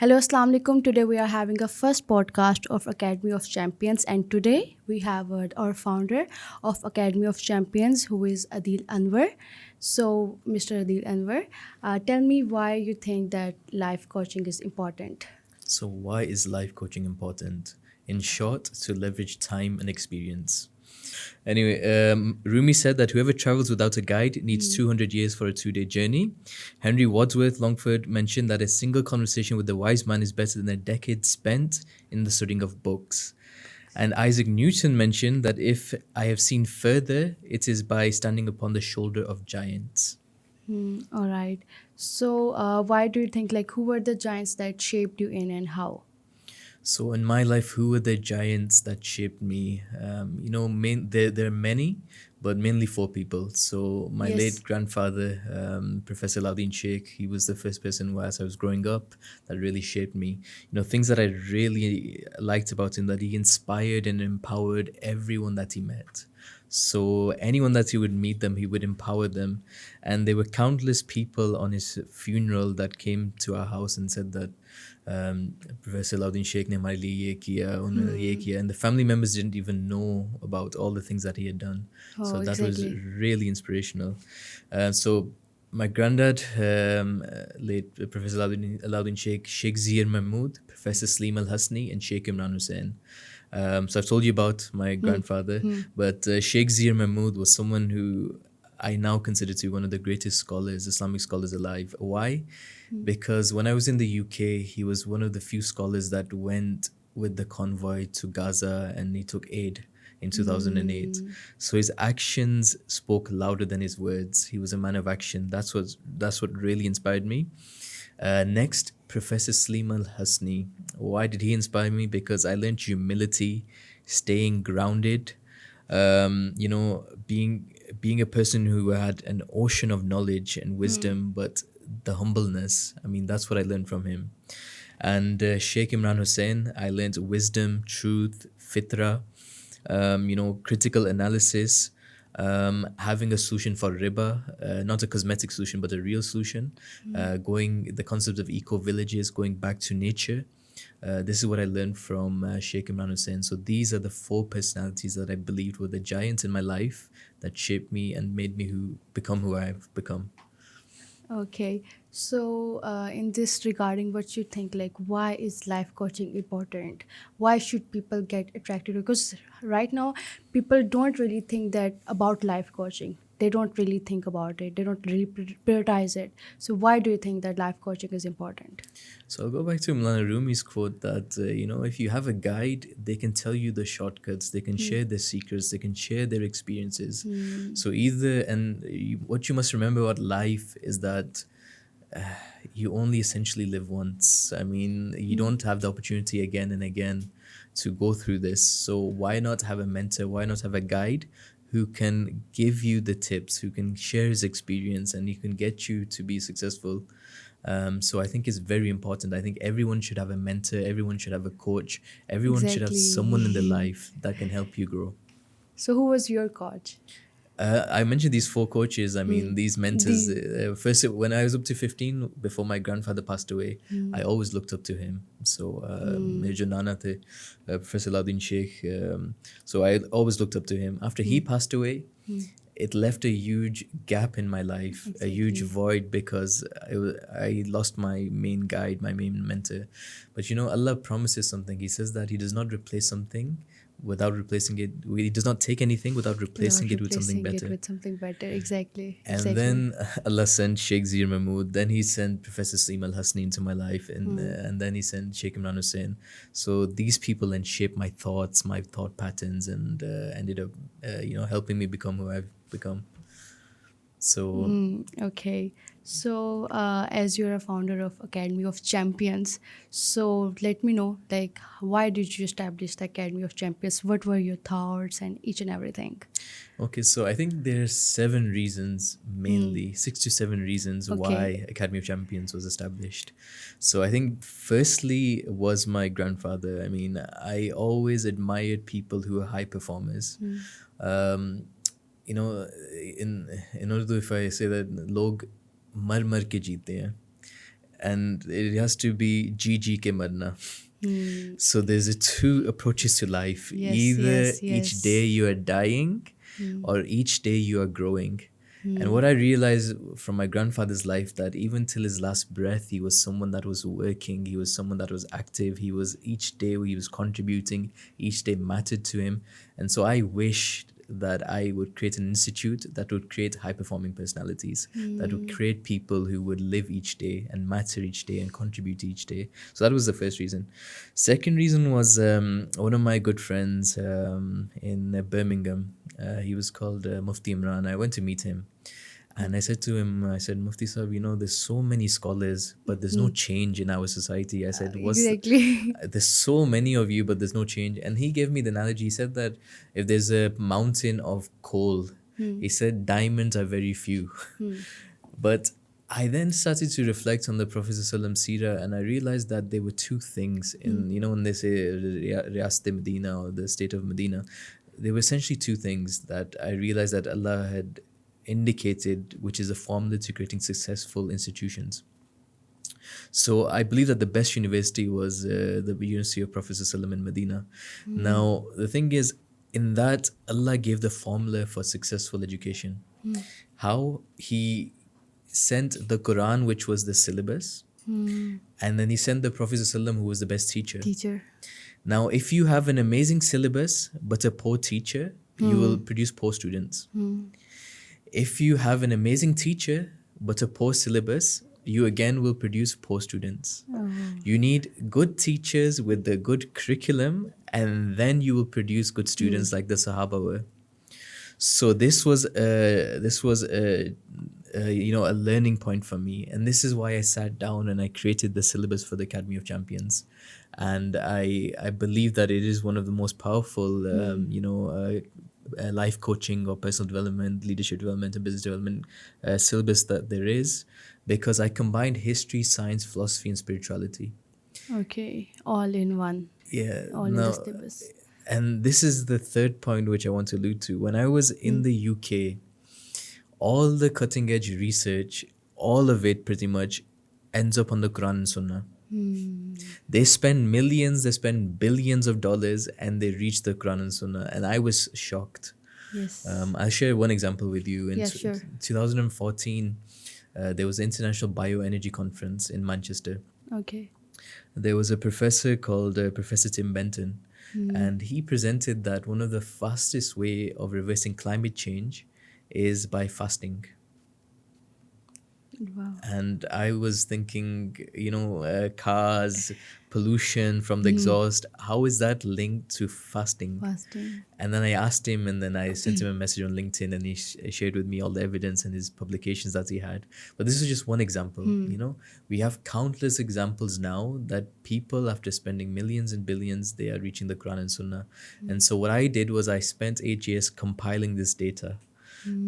Hello, Assalamu alaikum. Today we are having a first podcast of Academy of Champions, and today we have our founder of Academy of Champions, who is Adil Anwar. So, Mr. Adil Anwar, tell me why you think that life coaching is important. So, why is life coaching important? In short, to leverage time and experience. Anyway, Rumi said that whoever travels without a guide needs 200 years for a 2 day journey. Henry Wadsworth Longford mentioned that a single conversation with a wise man is better than a decade spent in the studying of books. And Isaac Newton mentioned that if I have seen further, it is by standing upon the shoulder of giants. All right. So, why do you think, like, who were the giants that shaped you in and how? So in my life, who were the giants that shaped me? There are many, but mainly four people. So my Yes. late grandfather, Professor Alaudin Sheikh, he was the first person as I was growing up that really shaped me. Things that I really liked about him, that he inspired and empowered everyone that he met. So anyone that he would meet them, he would empower them. And there were countless people on his funeral that came to our house and said that Professor Alaudin Sheikh ne हमारे लिए ये किया, उन्होंने ये किया, and the family members didn't even know about all the things that he had done. Oh, So that was exactly. really inspirational. So my granddad, late Professor Alaudin Sheikh, Shaykh Zahir Mahmood, Professor Salim Al-Hassani, and Sheikh Imran Hussain. So I've told you about my grandfather, but Sheikh Zahir Mahmood was someone who I now consider to be one of the greatest scholars, Islamic scholars alive. Why? Because when I was in the UK, he was one of the few scholars that went with the convoy to Gaza and he took aid in 2008. So his actions spoke louder than his words. He was a man of action. That's what really inspired me. Next, Professor Salim Al-Hassani. Why did he inspire me? Because I learned humility, staying grounded, being a person who had an ocean of knowledge and wisdom, but the humbleness. I mean, that's what I learned from him. And Sheikh Imran Hussain, I learned wisdom, truth, fitra, critical analysis, having a solution for riba, not a cosmetic solution, but a real solution, going the concept of eco villages, going back to nature. This is what I learned from Sheikh Imran Hussain. So these are the four personalities that I believed were the giants in my life that shaped me and made me become who I've become. Okay, so in this regarding, what you think, like, why is life coaching important? Why should people get attracted? Because right now, people don't really think that about life coaching. They don't really think about it. They don't really prioritize it. So why do you think that life coaching is important? So I'll go back to Mlana Rumi's quote that, if you have a guide, they can tell you the shortcuts, they can share their secrets, they can share their experiences. So what you must remember about life is that you only essentially live once. I mean, you don't have the opportunity again and again to go through this. So why not have a mentor? Why not have a guide who can give you the tips, who can share his experience, and he can get you to be successful? So I think it's very important. I think everyone should have a mentor, everyone should have a coach, everyone should have someone in their Exactly. life that can help you grow. So who was your coach? I mentioned these four coaches. I mean, these mentors. The First, when I was up to 15, before my grandfather passed away, I always looked up to him. So, Major Nana the Professor Alaudin Sheikh. So I always looked up to him. After he passed away, it left a huge gap in my life, a huge exactly. void because I lost my main guide, my main mentor. But Allah promises something. He says that He does not replace something without replacing it. He does not take anything without replacing Without it with something replacing it better. with something better. Exactly. And Exactly. then Allah sent Sheikh Zahir Mahmood. Then He sent Professor Salim Al-Hassani into my life, and then He sent Sheikh Imran Hussain. So these people then shaped my thoughts, my thought patterns, and ended up, helping me become who I've become. So Okay. So, as you're a founder of Academy of Champions, so let me know, like, why did you establish the Academy of Champions? What were your thoughts and each and everything? Okay, so I think there's 7 reasons, mainly 6 to 7 reasons Okay. why Academy of Champions was established. So I think firstly was my grandfather. I mean, I always admired people who are high performers. Um, in Urdu, if I say that log mar mar ke jeete hain. and it has to be GG ke marna. Hmm. So there's two approaches to life. Yes, Either yes, each day yes. you are dying, Hmm. or each day you are growing. And Hmm. what I realized from my grandfather's life, that even till his last breath, he was someone that was working. He was someone that was active. He was each day he was contributing. Each day mattered to him. And so I wished that I would create an institute that would create high performing personalities, that would Hmm. create people who would live each day and matter each day and contribute each day. So that was the first reason. Second reason was one of my good friends in Birmingham. He was called Mufti Imran. I went to meet him. And I said to him, I said, Mufti Sahib, there's so many scholars, but there's no Hmm. change in our society. I said, Exactly. there's so many of you, but there's no change. And he gave me the analogy. He said that if there's a mountain of coal, Hmm. he said diamonds are very few. Hmm. But I then started to reflect on the Prophet ﷺ Sirah, and I realized that there were two things Hmm. in, when they say Riyast Medina, or the state of Medina, there were essentially two things that I realized that Allah had indicated, which is a formula to creating successful institutions. So I believe that the best university was the University of Prophet ﷺ in Medina. Hmm. Now, the thing is, in that, Allah gave the formula for successful education. Hmm. How He sent the Quran, which was the syllabus, Hmm. and then He sent the Prophet ﷺ, who was the best teacher. Teacher. Now, if you have an amazing syllabus but a poor teacher, you will Hmm. produce poor students. Hmm. If you have an amazing teacher but a poor syllabus, you again will produce poor students. Oh. You need good teachers with the good curriculum, and then you will produce good Hmm. students like the Sahaba were. So this was a learning point for me, and this is why I sat down and I created the syllabus for the Academy of Champions. And I believe that it is one of the most powerful life coaching or personal development, leadership development, and business development syllabus that there is, because I combined history, science, philosophy, and spirituality. Okay. All in one. Yeah, All in the no, syllabus. and this is the third point which I want to allude to. When I was Hmm. in the UK, all the cutting edge research, all of it pretty much ends up on the Quran and Sunnah. Hmm. They spend millions, they spend billions of dollars, and they reach the Quran and Sunnah. And I was shocked. Yes. I'll share one example with you. In Yeah, sure. 2014, there was an International Bioenergy Conference in Manchester. Okay. There was a professor called Professor Tim Benton, Hmm. and he presented that one of the fastest way of reversing climate change is by fasting. Wow. And I was thinking, cars, pollution from the Hmm. exhaust, how is that linked to fasting? Fasting. And then I asked him, and then I sent him a message on LinkedIn, and he shared with me all the evidence and his publications that he had. But this is just one example. Hmm. We have countless examples now that people, after spending millions and billions, they are reaching the Quran and Sunnah. And so what I did was I spent 8 years compiling this data,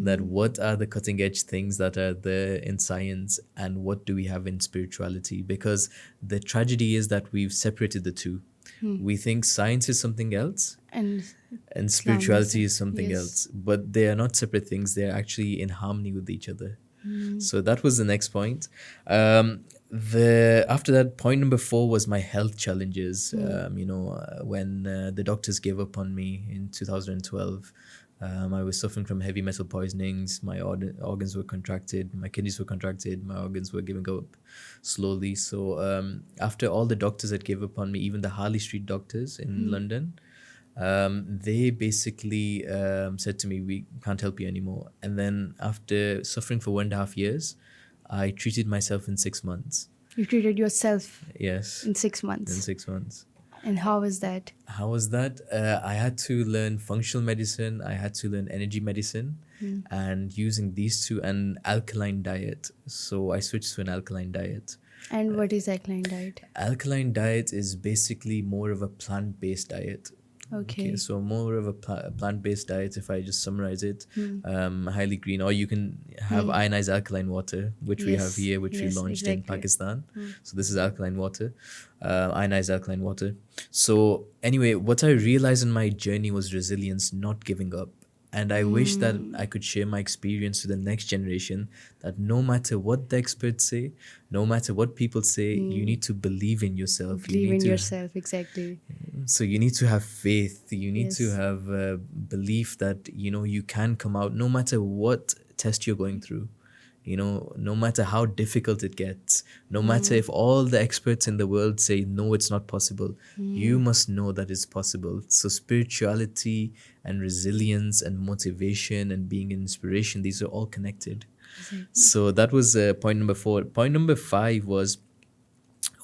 that Hmm. what are the cutting edge things that are there in science, and what do we have in spirituality, because the tragedy is that we've separated the two. Hmm. We think science is something else And and Islam is, spirituality is something yes. else, but they are not separate things. They're actually in harmony with each other. Hmm. So that was the next point. The After that, point number 4 was my health challenges. When the doctors gave up on me in 2012, I was suffering from heavy metal poisonings. My organs were contracted, my kidneys were contracted, my organs were giving up slowly. So after all the doctors that gave up on me, even the Harley Street doctors in Hmm. London, they basically said to me, we can't help you anymore. And then after suffering for 1.5 years, I treated myself in 6 months. You treated yourself Yes, in six in months. 6 months. And how was that? How was that? I had to learn functional medicine, I had to learn energy medicine, Hmm. and using these two, an alkaline diet. So I switched to an alkaline diet. And what is alkaline diet? Alkaline diet is basically more of a plant-based diet. Okay, Okay. so more of a plant-based diet, if I just summarize it, Hmm. highly green, or you can have Hmm. ionized alkaline water, which we have Yes. here, which we Yes. launched in Exactly. Pakistan. Hmm. So this is alkaline water, ionized alkaline water. So anyway, what I realized in my journey was resilience, not giving up. And I wish that I could share my experience to the next generation, that no matter what the experts say, no matter what people say, you need to believe in yourself. You Believe need in to, yourself, exactly. so you need to have faith. You need to Yes. have belief that, you can come out no matter what test you're going through. No matter how difficult it gets, no matter if all the experts in the world say, no, it's not possible, you must know that it's possible. So, spirituality and resilience and motivation and being an inspiration, these are all connected. Exactly. So, that was point number 4. Point number 5 was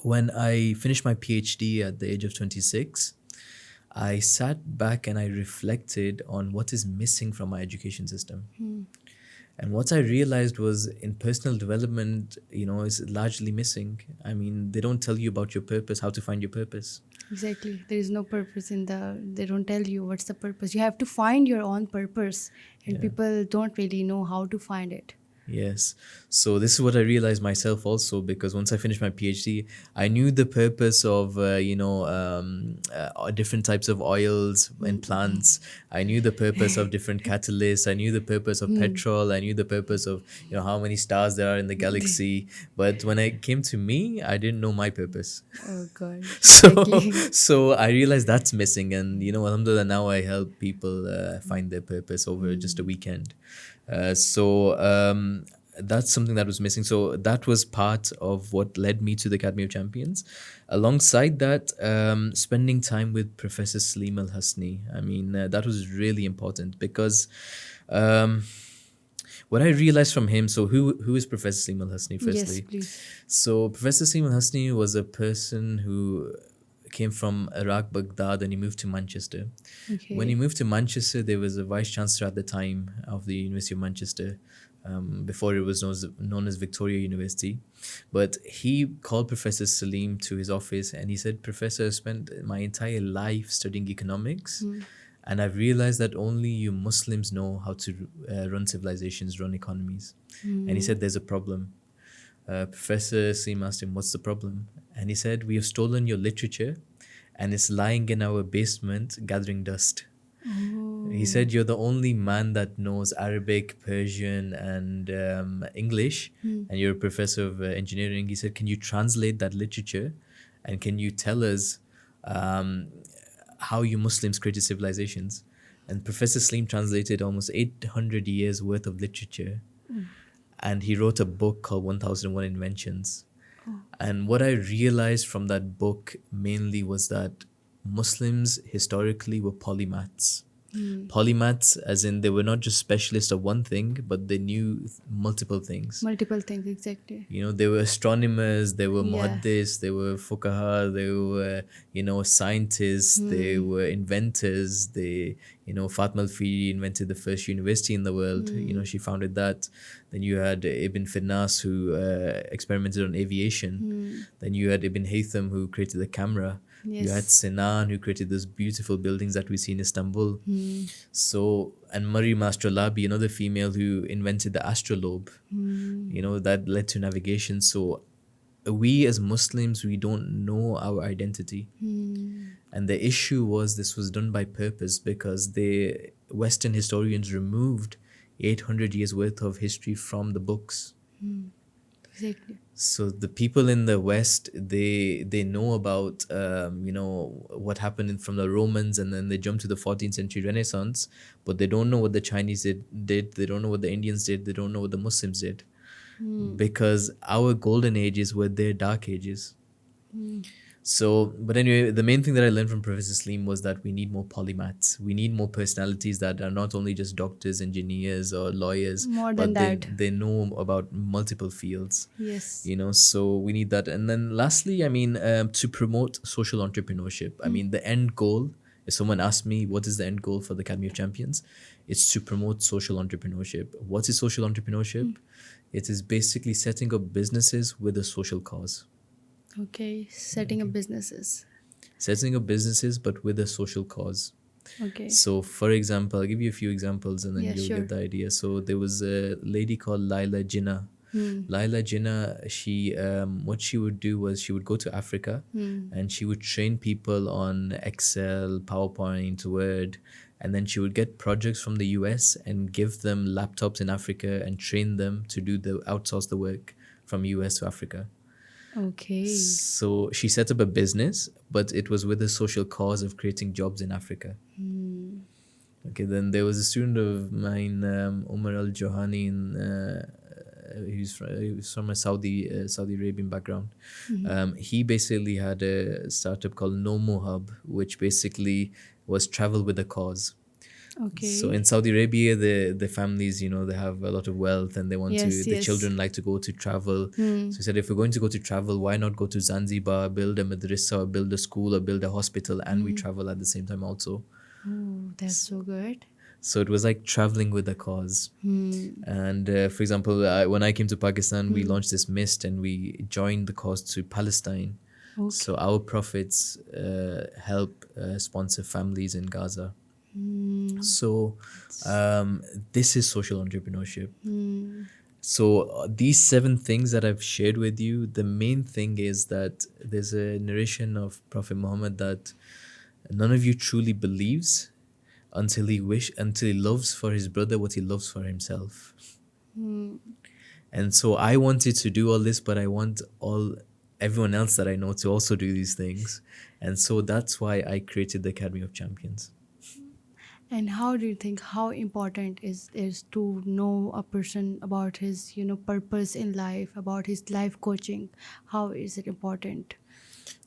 when I finished my PhD at the age of 26. I sat back and I reflected on what is missing from our education system. And what I realized was in personal development, is largely missing. I mean, they don't tell you about your purpose, how to find your purpose. Exactly. There is no purpose they don't tell you what's the purpose. You have to find your own purpose, and Yeah. people don't really know how to find it. Yes. So this is what I realized myself also, because once I finished my PhD, I knew the purpose of different types of oils and plants. I knew the purpose of different catalysts. I knew the purpose of petrol. I knew the purpose of how many stars there are in the galaxy. But when it came to me, I didn't know my purpose. Oh God. So Exactly. so I realized that's missing, and alhamdulillah, now I help people find their purpose over just a weekend. So that's something that was missing. So that was part of what led me to the Academy of Champions. Alongside that, spending time with Professor Salim Al-Hassani. I mean, that was really important because um, what I realized from him. So who is Professor Salim Al-Hassani? Yes, Firstly, please. so Professor Salim Al-Hassani was a person who came from Iraq, Baghdad, and he moved to Manchester. When he Okay. moved to Manchester, there was a vice chancellor at the time of the University of Manchester, before it was known as Victoria University. But he called Professor Salim to his office and he said, Professor, I spent my entire life studying economics. And I've realized that only you Muslims know how to run civilizations, run economies. And he said, there's a problem. Professor Salim asked him, what's the problem? And he said, we have stolen your literature and it's lying in our basement gathering dust. He Oh. said, you're the only man that knows Arabic, Persian, and English, and you're a professor of engineering. He said, can you translate that literature? And can you tell us um, how you Muslims created civilizations? And Professor Slim translated almost 800 years worth of literature. And he wrote a book called 1001 Inventions. And what I realized from that book mainly was that Muslims historically were polymaths. Polymaths, as in they were not just specialists of one thing, but they knew multiple things. Multiple things, exactly. They were astronomers, they were Yeah. muhaddis, they were fuqaha, they were, scientists, they were inventors. Fatma al-Fili invented the first university in the world. She founded that. Then you had Ibn Firnas, who experimented on aviation. Then you had Ibn Haytham, who created the camera. You had Yes. Sinan, who created those beautiful buildings that we see in Istanbul. So, and Maryam Astrolabi, another female who invented the astrolabe, that led to navigation. So, we as Muslims, we don't know our identity. And the issue was this was done by purpose because the Western historians removed 800 years worth of history from the books. Exactly. So the people in the West, they know about what happened from the Romans, and then they jump to the 14th century Renaissance, but they don't know what the Chinese did. They don't know what the Indians did. They don't know what the Muslims did, because our golden ages were their dark ages. So, but anyway, the main thing that I learned from Professor Slim was that we need more polymaths. We need more personalities that are not only just doctors, engineers, or lawyers, More than but they that. they know about multiple fields. Yes. So we need that. And then lastly, I mean, to promote social entrepreneurship. I mean, the end goal. If someone asks me what is the end goal for the Academy of Champions, it's to promote social entrepreneurship. What is social entrepreneurship? It is basically setting up businesses with a social cause. Okay. Setting up businesses. Setting up businesses, but with a social cause. Okay. So, for example, I'll give you a few examples and then Yeah, you'll get sure. the idea. So, there was a lady called Laila Jinnah. Laila Jinnah, she what she would do was she would go to Africa and she would train people on Excel, PowerPoint, Word, and then she would get projects from the US and give them laptops in Africa and train them to do the outsource the work from US to Africa. Okay. So she set up a business, but it was with the social cause of creating jobs in Africa. Hmm. Okay, then there was a student of mine, Umar Al Johani, he was from a Saudi Arabian background. He basically had a startup called Nomo Hub, which basically was travel with a cause. So Okay. in Saudi Arabia, the families, they have a lot of wealth and they want to. Yes, The yes. children like to go to travel. Hmm. So he said, if we're going to go to travel, why not go to Zanzibar, build a madrasa, or build a school, or build a hospital, and we Hmm. travel at the same time also. Oh, that's so good. So it was like traveling with a cause. Hmm. And for example, when I came to Pakistan, we Hmm. launched this mist and we joined the cause to Palestine. Okay. So our profits help sponsor families in Gaza. Hmm. So That's, um, this is social entrepreneurship. hmm. So these 7 things that I've shared with you, the main thing is that there's a narration of Prophet Muhammad that none of you truly believes until he loves for his brother what he loves for himself. Hmm. And so I wanted to do all this, but I want everyone else that I know to also do these things. And so that's why I created the Academy of Champions. And how do you think how important is to know a person about his purpose in life, about his life coaching? How is it important?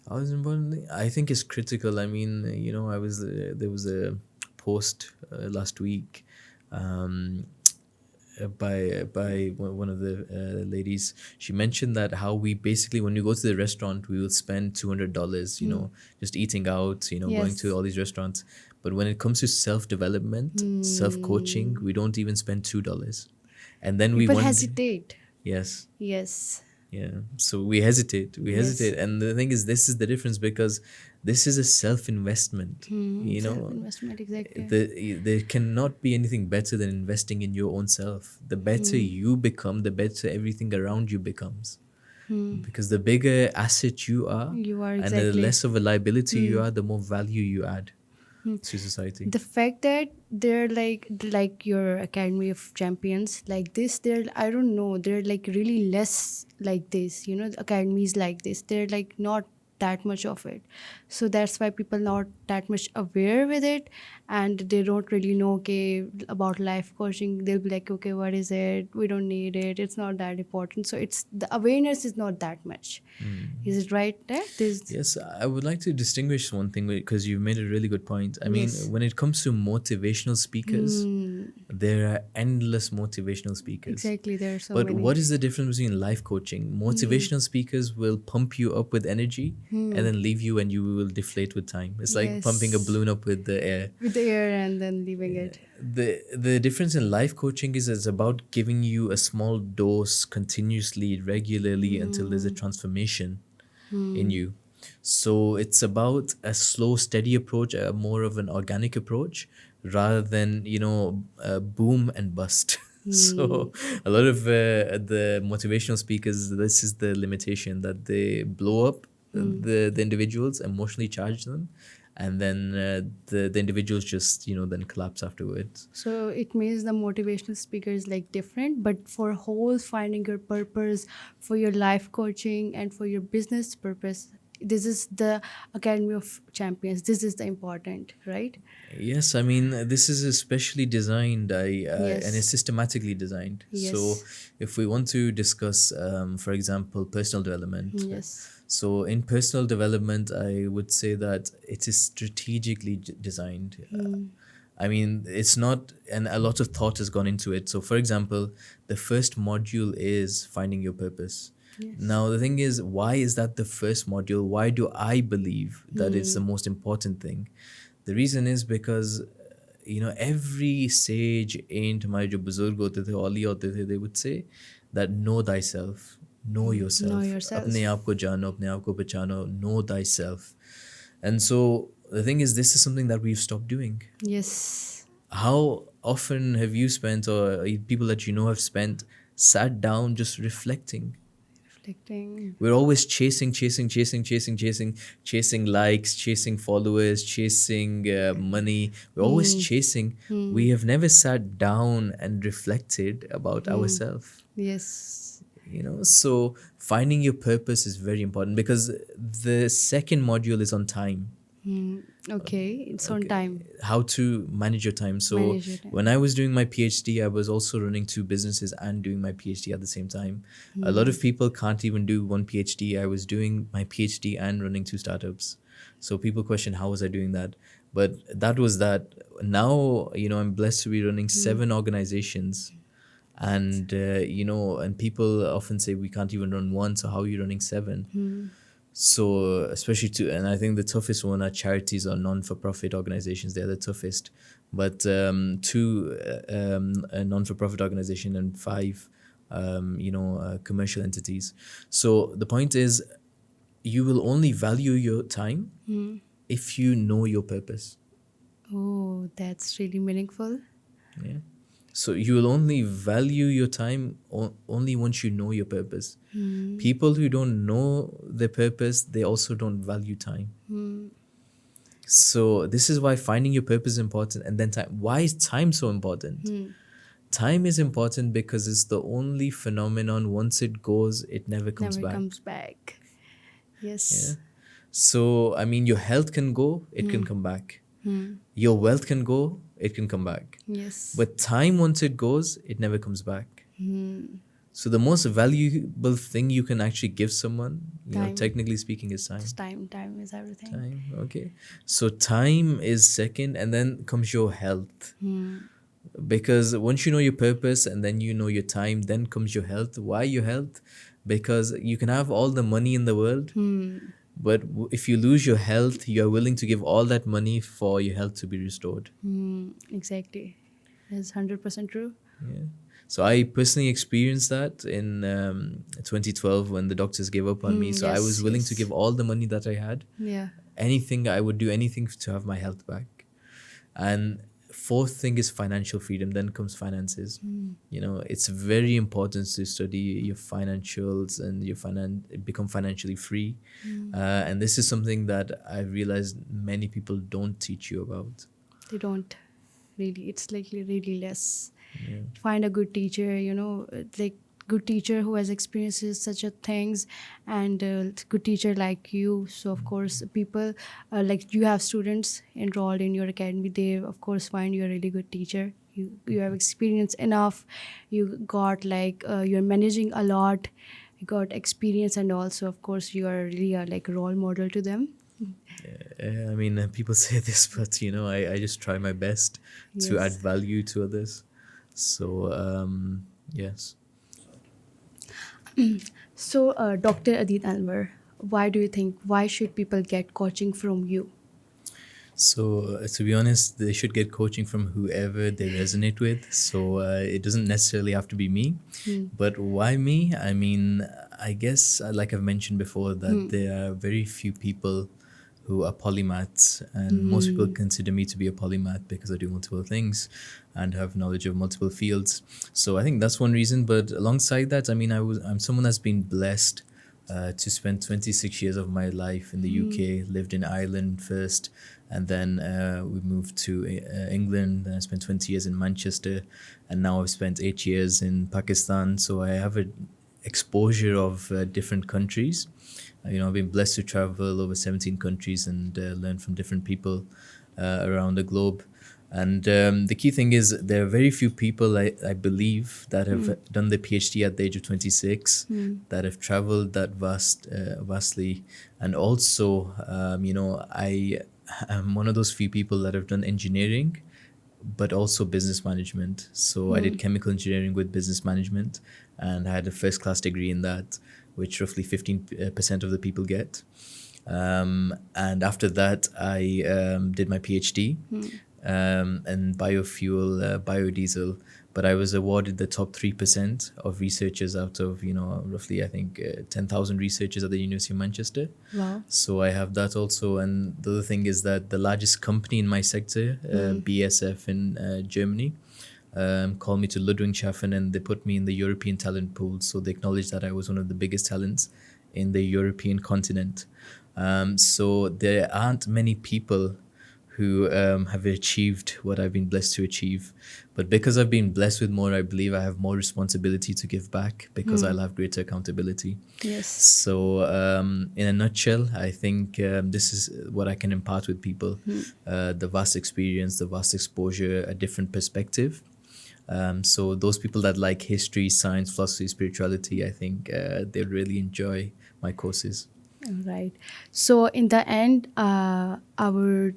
I was importantly, I think it's critical. I mean, I was there was a post last week um, by one of the ladies. She mentioned that how we basically, when we go to the restaurant, we will spend $200, Hmm. just eating out, going to Yes. all these restaurants. But when it comes to self development, self coaching, Hmm. we don't even spend $2. And then we People wonder, hesitate. yes, Yes. yeah. So we hesitate. We Yes. hesitate. And the thing is, this is the difference because this is a self investment. Hmm. Self investment, exactly. There cannot be anything better than investing in your own self. The better Hmm. you become, the better everything around you becomes. Hmm. Because the bigger asset you are You are and the exactly. less of a liability Hmm. you are, the more value you add Hmm. to society. The fact that they're like your Academy of Champions like this, they're, I don't know, they're like really less like this, academies like this, they're like not that much of it. So that's why people not that much aware with it, and they don't really know, okay, about life coaching. They'll be like, okay, what is it, we don't need it, it's not that important. So it's the awareness is not that much. Is it right there? This. Yes, I would like to distinguish one thing because you've made a really good point. I mean, Yes. when it comes to motivational speakers, Hmm. there are endless motivational speakers. Exactly, there are so But many. what is the difference between life coaching? Hmm. Motivational speakers will pump you up with energy and Hmm. then leave you and you will deflate with time. It's like pumping a Yes. balloon up with the air. With the air and then leaving it. The difference in life coaching is it's about giving you a small dose continuously, regularly until there's a Hmm. transformation in Hmm. you. So it's about a slow, steady approach, more of an organic approach rather than, boom and bust. Hmm. So a lot of the motivational speakers, this is the limitation that they blow up Hmm. the individuals, emotionally charge them, and then the individuals just, then collapse afterwards. So it means the motivational speaker is like different, but for whole finding your purpose, for your life coaching and for your business purpose, this is the Academy of Champions. This is the important, right? Yes, I mean this is especially designed, and it's Yes. systematically designed. So, Yes. if we want to discuss, for example, personal development, Yes. so in personal development, I would say that it is strategically designed. Hmm. I mean, it's not, and a lot of thought has gone into it. So, for example, the first module is finding your purpose. Yes. Now, the thing is, why is that the first module? Why do I believe that it's the Hmm. most important thing? The reason is because every sage aint हमारे जो बुजुर्ग होते थे औली होते थे, they would say that know thyself, know Know yourself, अपने yourself. आप को जानो, अपने आप को पहचानो, know thyself. And so the thing is, this is something that we've stopped doing. Yes. How often have you spent, or people that you know have spent, sat down just reflecting? Addicting. We're always chasing likes, chasing followers, chasing money. We're always Hmm. chasing. Hmm. We have never sat down and reflected about Hmm. ourselves. Yes. So finding your purpose is very important, because the second module is on time. Hmm. Okay. It's on Okay, time. how to manage your time. So Manage your time. when I was doing my PhD, I was also running two businesses and doing my PhD at the same time. A lot Hmm. of people can't even do one PhD. I was doing my PhD and running two startups. So people question, how was I doing that? But that was that. Now, I'm blessed to be running Hmm. 7 organizations. And people often say, we can't even run one, so how are you running 7? Hmm. So especially and I think the toughest one are charities or non-for-profit organizations. They're the toughest. But two a non-for-profit organization and 5 commercial entities. So the point is, you will only value your time Hmm. if you know your purpose. Oh, that's really meaningful. Yeah. So you will only value your time only once you know your purpose. Hmm. People who don't know their purpose, they also don't value time. Hmm. So this is why finding your purpose is important. And then time. Why is time so important? Hmm. Time is important because it's the only phenomenon, once it goes, it never comes Never back. comes back. Yeah. Yes. So I mean, your health can go, it can Hmm. come back. Hmm. Your wealth can go, it can come back. Yes. But time, once it goes, it never comes back. Hmm. So the most valuable thing you can actually give someone, Time. technically speaking, is time. It's time. Time is everything. Time. Okay. So time is second, and then comes your health. Hmm. Because once you know your purpose and then you know your time, then comes your health. Why your health? Because you can have all the money in the world, Hmm. but if you lose your health, you are willing to give all that money for your health to be restored. Hmm. Exactly. That's 100% true. Yeah. So I personally experienced that in 2012 when the doctors gave up on me. Hmm. So I was Yes. willing to Yes. give all the money that I had. Yeah. Anything, I would do anything to have my health back. And fourth thing is financial freedom. Then comes finances. Hmm. It's very important to study your financials and become financially free. Hmm. And this is something that I've realized many people don't teach you about. They don't really. It's like really less. Yeah. Find a good teacher, like good teacher who has experiences such a things, and good teacher like you. So of course people, like you have students enrolled in your academy, they of course find you a really good teacher. You have experience enough, you got like you're managing a lot, you got experience, and also of course you are really a like role model to them. I mean, people say this, but I just try my best to add Yes. value to others. So, yes. So Dr. Adit Anwar, why do you think, why should people get coaching from you? So, to be honest, they should get coaching from whoever they resonate with. So, it doesn't necessarily have to be me. Hmm. But why me? I mean, I guess, like I've mentioned before, that Hmm. there are very few people who are polymaths, and most people Hmm. consider me to be a polymath because I do multiple things and have knowledge of multiple fields. So I think that's one reason. But alongside that, I mean, I'm someone that's been blessed to spend 26 years of my life in the Hmm. UK, lived in Ireland first, and then we moved to England. Then I spent 20 years in Manchester, and now I've spent 8 years in Pakistan. So I have an exposure of different countries. I've been blessed to travel over 17 countries and learn from different people around the globe. And the key thing is, there are very few people, I believe, that have done the PhD at the age of 26, Hmm. that have traveled that vastly. And also, I am one of those few people that have done engineering, but also business management. So I Hmm. did chemical engineering with business management, and I had a first class degree in that, which roughly 15% of the people get. And after that, I did my PhD Hmm. in biofuel, biodiesel. But I was awarded the top 3% of researchers out of, roughly, I think, 10,000 researchers at the University of Manchester. Wow. So I have that also. And the other thing is that the largest company in my sector, Hmm. BSF in Germany, called me to Ludwigshafen, and they put me in the European talent pool. So they acknowledged that I was one of the biggest talents in the European continent. So there aren't many people who have achieved what I've been blessed to achieve. But because I've been blessed with more, I believe I have more responsibility to give back because I'll have greater accountability. Yes. So, in a nutshell, I think this is what I can impart with people, the vast experience, the vast exposure, a different perspective. So, those people that like history, science, philosophy, spirituality, I think they'll really enjoy my courses. All right. So, in the end, I would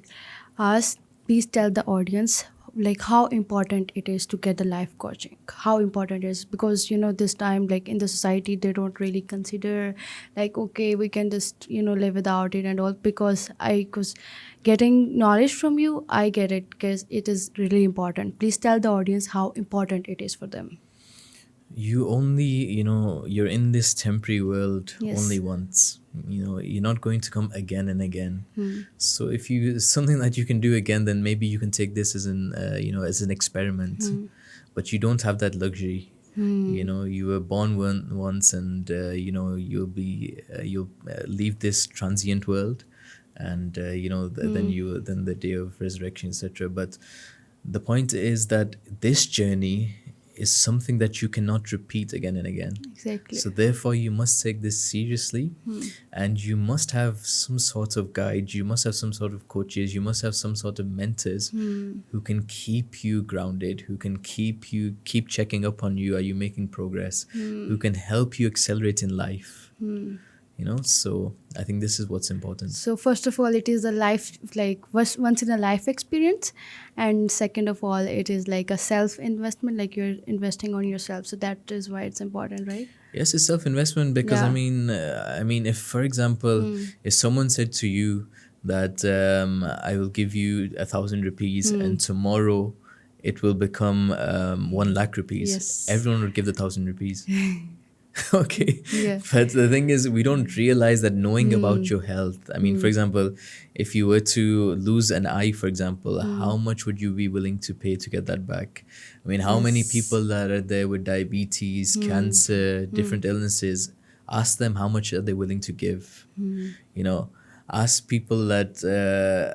ask, please tell the audience like how important it is to get the life coaching. How important it is, because this time, like in the society, they don't really consider like, okay, we can just live without it and all. Because getting knowledge from you, I get it because it is really important. Please tell the audience how important it is for them. You only, you're in this temporary world only Yes. once. You're not going to come again and again. So if you something that you can do again, then maybe you can take this as as an experiment. But you don't have that luxury. You were born once, and you'll leave this transient world, and then the day of resurrection, etc. But the point is that this journey is something that you cannot repeat again and again. Exactly. So therefore, you must take this seriously, and you must have some sort of guide. You must have some sort of coaches. You must have some sort of mentors who can keep you grounded, who can keep checking up on you. Are you making progress? Who can help you accelerate in life? So I think this is what's important. So first of all, it is a life, like once in a life experience, and second of all, it is like a self investment, like you're investing on yourself. So that is why it's important, right? Yes, it's self-investment because Yeah. if, for example, if someone said to you that I will give you 1,000 rupees and tomorrow it will become 1 lakh rupees, Yes. everyone would give the 1,000 rupees. Okay. Yeah. But the thing is, we don't realize that knowing about your health. I mean, for example, if you were to lose an eye, for example, how much would you be willing to pay to get that back? I mean, how many Yes. people that are there with diabetes, cancer, different illnesses, ask them how much are they willing to give? You know, ask people that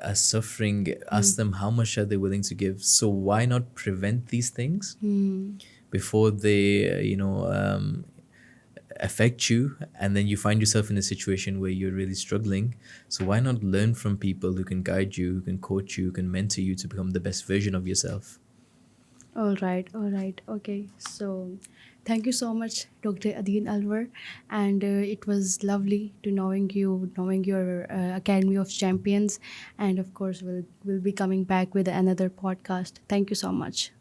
are suffering, ask them how much are they willing to give. So why not prevent these things before they, affect you, and then you find yourself in a situation where you're really struggling. So why not learn from people who can guide you, who can coach you, who can mentor you to become the best version of yourself? All right, all right. Okay. So thank you so much, Dr. Adin Alvar. And it was lovely to knowing you, knowing your Academy of Champions. And of course, we'll be coming back with another podcast. Thank you so much.